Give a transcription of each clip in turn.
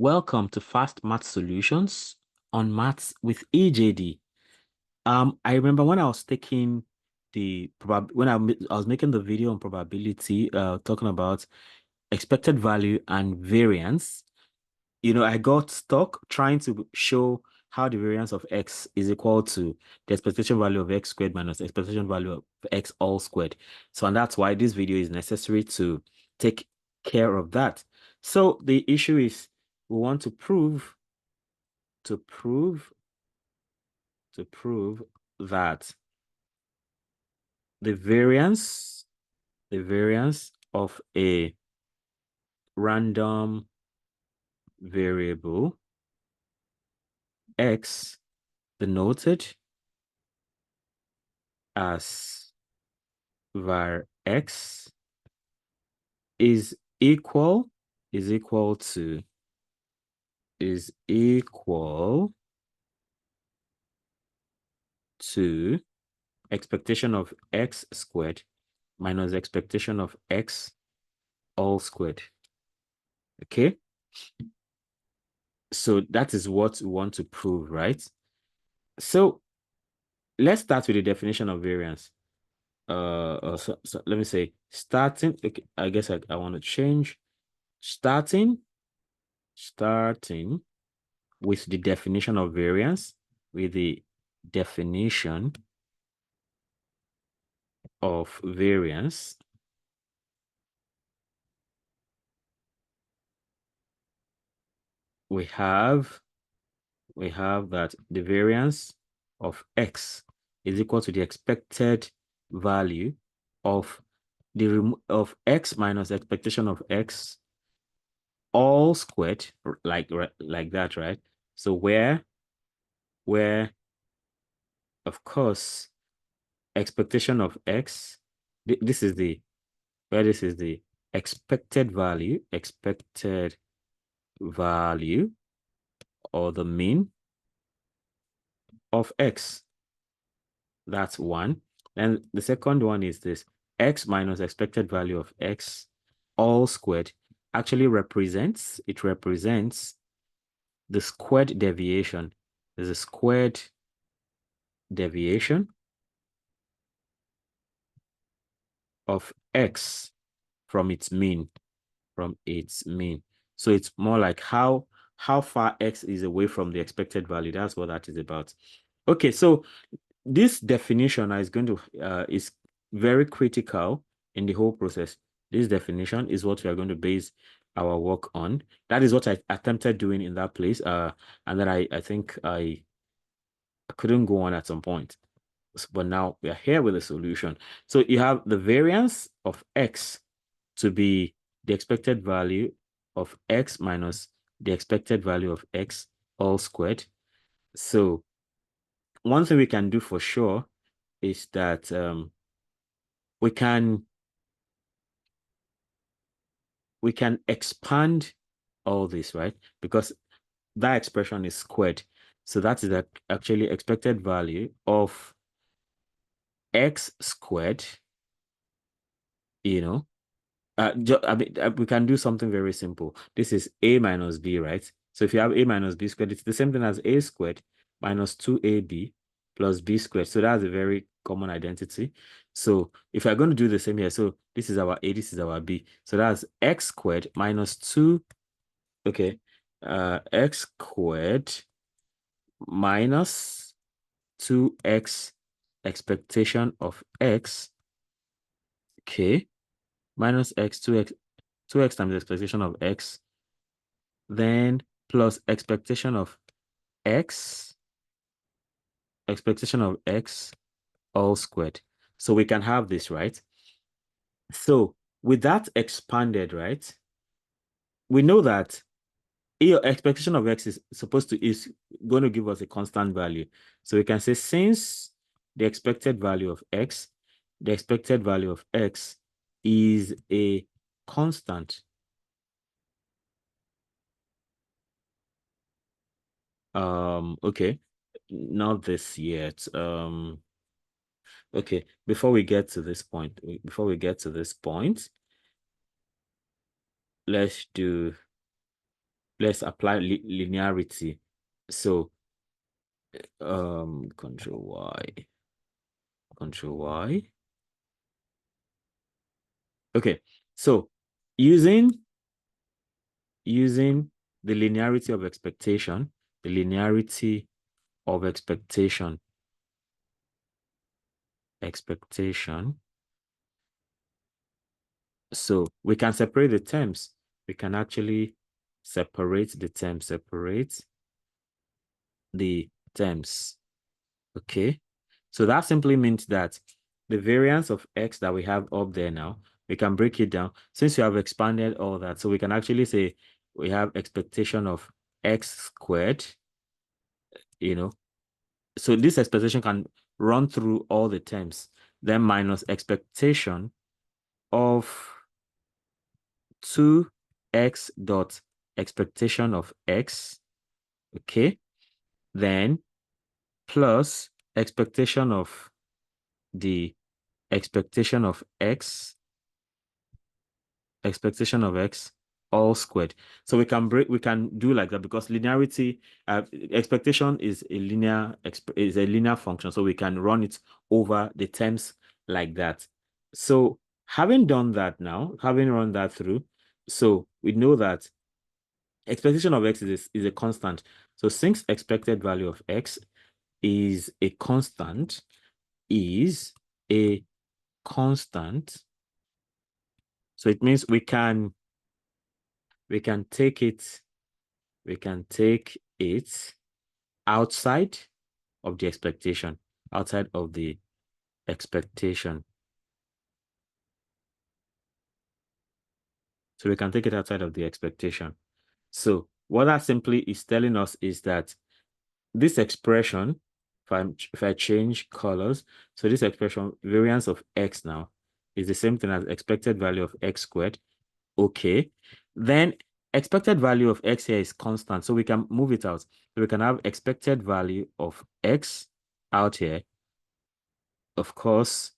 Welcome to Fast Math Solutions on Maths with EJD. I remember when I was taking I was making the video on probability, talking about expected value and variance. I got stuck trying to show how the variance of x is equal to the expectation value of x squared minus expectation value of x all squared. So, and that's why this video is necessary to take care of that. So the issue is we want to prove that the variance of a random variable x denoted as var x is equal to expectation of x squared minus expectation of x all squared. Okay, so that is what we want to prove, right? So let's start with the definition of variance. So let me say starting. Okay, I guess I want to change starting with the definition of variance, with the definition of variance. We have that the variance of x is equal to the expected value of of x minus expectation of x all squared, like that, right? So where of course expectation of x, this is the expected value or the mean of x. That's one. And the second one is this x minus expected value of x all squared actually represents the squared deviation. There's a squared deviation of x from its mean. So it's more like how far x is away from the expected value. That's what that is about. Okay, so this definition is going to is very critical in the whole process. This definition is what we are going to base our work on. That is what I attempted doing in that place. And then I think I couldn't go on at some point. But now we are here with a solution. So you have the variance of x to be the expected value of x minus the expected value of x all squared. So one thing we can do for sure is that we can expand all this, right? Because that expression is squared. So that is actually expected value of x squared, we can do something very simple. This is a minus b, right? So if you have a minus b squared, it's the same thing as a squared minus 2ab plus b squared. So that's a very common identity. So if you're going to do the same here, so this is our a, this is our b. So that's x squared minus 2, okay, x squared minus 2x expectation of x, okay, minus x, 2x times the expectation of x, then plus expectation of x all squared. So we can have this, right? So with that expanded, right, we know that your expectation of x is going to give us a constant value. So we can say since the expected value of x is a constant, okay, not this yet. Okay, before we get to this point, let's do let's apply linearity. So control Y. Okay, so using the linearity of expectation, expectation. So we can separate the terms. We can actually separate the terms, Okay. So that simply means that the variance of x that we have up there now, we can break it down since we have expanded all that. So we can actually say we have expectation of x squared, So this expectation can run through all the terms, then minus expectation of 2x dot expectation of x, okay? Then plus expectation of the expectation of x all squared. So we can do like that because linearity expectation is a linear function, so we can run it over the terms like that. So having done that now, having run that through, so we know that expectation of x is a constant. So since expected value of x is a constant, so it means we can take it outside of the expectation, So we can take it outside of the expectation. So what that simply is telling us is that this expression, if I change colors, so this expression, variance of x now, is the same thing as expected value of x squared. Okay. Then expected value of x here is constant, so we can move it out. So we can have expected value of x out here. Of course,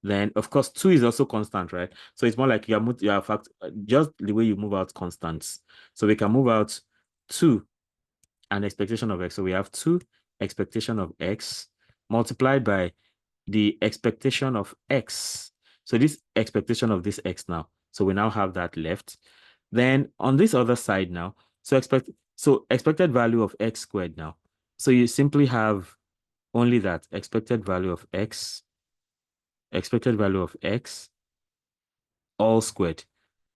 then of course 2 is also constant, right? So it's more like you are just the way you move out constants. So we can move out 2 and expectation of x. So we have 2 expectation of x multiplied by the expectation of x. So this expectation of this x now. So we now have that left. Then on this other side now, so expected value of x squared now. So you simply have only that expected value of x all squared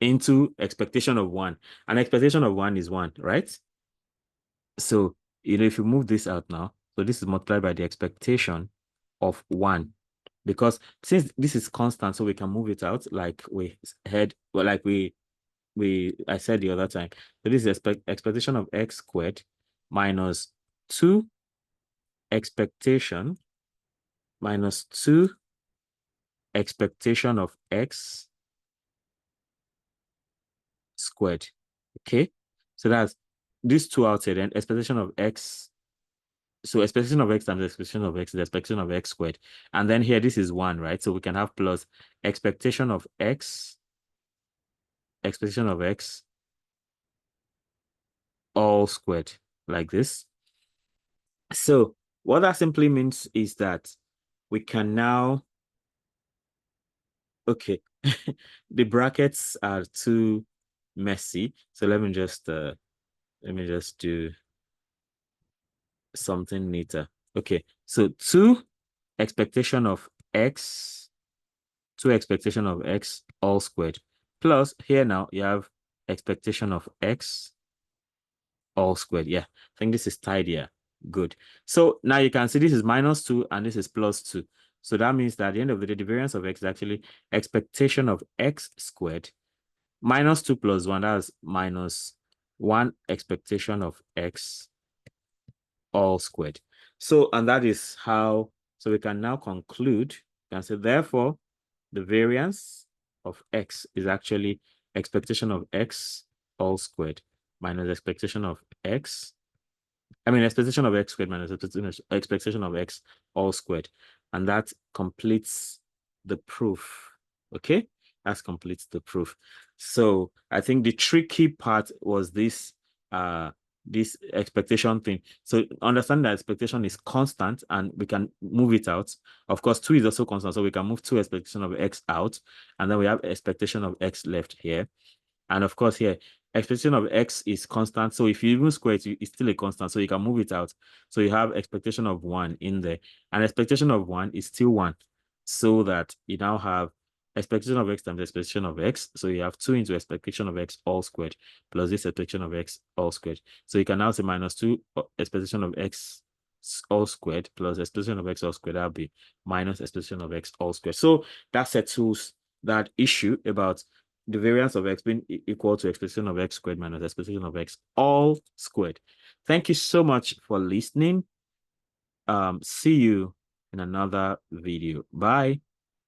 into expectation of 1. And expectation of 1 is 1, right? So, if you move this out now, so this is multiplied by the expectation of 1. Because since this is constant, so we can move it out like I said the other time. So this is expectation of x squared minus 2 expectation of x squared. Okay, so that's these two out here, then expectation of x. So expectation of x times expectation of x is expectation of x squared. And then here, this is 1, right? So we can have plus expectation of x all squared, like this. So what that simply means is that we can now, okay, the brackets are too messy. So let me just do something neater. Okay, so 2 expectation of x all squared plus here now you have expectation of x all squared. Yeah, I think this is tidier. Good. So now you can see this is -2 and this is +2. So that means that at the end of the day, the variance of x is actually expectation of x squared -2 plus 1. That's -1 expectation of x all squared. So, and that is how, so we can now conclude, we can say, therefore, the variance of x is actually expectation of x all squared minus expectation of x. Expectation of x squared minus expectation of x all squared. And that completes the proof. Okay? That completes the proof. So I think the tricky part was this this expectation thing. So understand that expectation is constant and we can move it out. Of course, 2 is also constant, so we can move 2 expectation of x out, and then we have expectation of x left here. And of course, here, expectation of x is constant. So if you even square it, it's still a constant. So you can move it out. So you have expectation of 1 in there. And expectation of 1 is still 1. So that you now have expectation of x times expectation of x. So you have 2 into expectation of x all squared plus this expectation of x all squared. So you can now say minus 2 expectation of x all squared plus expectation of x all squared. That'll be minus expectation of x all squared. So that settles that issue about the variance of x being equal to expectation of x squared minus expectation of x all squared. Thank you so much for listening. See you in another video. Bye.